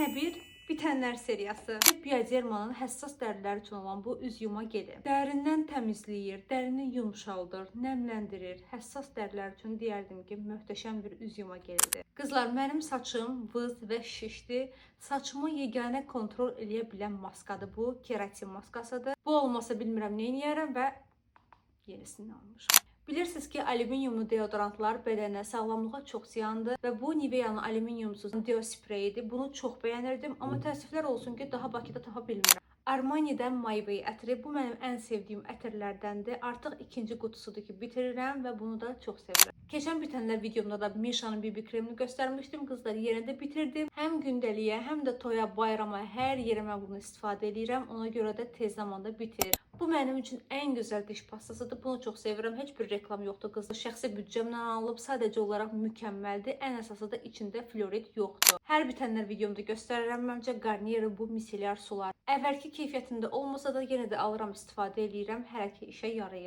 Yenə bir bitənlər seriyası. Biodermanın həssas dərilər üçün olan bu üz yuma geli dərindən təmizləyir, dərini yumşaldır, nəmləndirir. Həssas dərilər üçün deyərdim ki, möhtəşəm bir üz yuma gelidir. Qızlar, mənim saçım vız və şişdir. Saçımı yeganə kontrol eləyə bilən maskadır bu. Keratin maskasıdır. Bu olmasa bilmirəm nə edərəm və yenisini almışam. Bilirsiniz ki, alüminiumlu deodorantlar bədənə, sağlamlığa çox ziyandır və bu Nivea'nın alüminiumsuz deospreyidir. Bunu çox bəyənirdim, amma təəssüflər olsun ki, daha Bakıda tapa bilmirəm. Armani'dən My Way ətri. Bu mənim ən sevdiyim ətirlərdəndir. Artıq ikinci qutusudur ki, bitirirəm və bunu da çox sevirəm. Keçən bitənlər videomda da Misha'nın BB kremini göstərmişdim. Qızlar, yenə də bitirdim. Həm gündəliyə, həm də toya, bayrama, hər yerə mən bunu istifadə edirəm. Ona görə də tez zamanda bitirir. Bu mənim üçün ən gözəl diş pastasıdır. Bunu çox sevirəm. Heç bir reklam yoxdur qızlar. Şəxsi büdcəmlə alınıb, sadəcə olaraq mükəmməldir. Ən əsası da içində fluorid yoxdur. Hər bitənlər videomda göstərirəm. Məncə Garnier'in bu misellar sular əvvəlki keyfiyyətində olmasa da yenə də alıram, istifadə edirəm. Hər iki işə yarayır.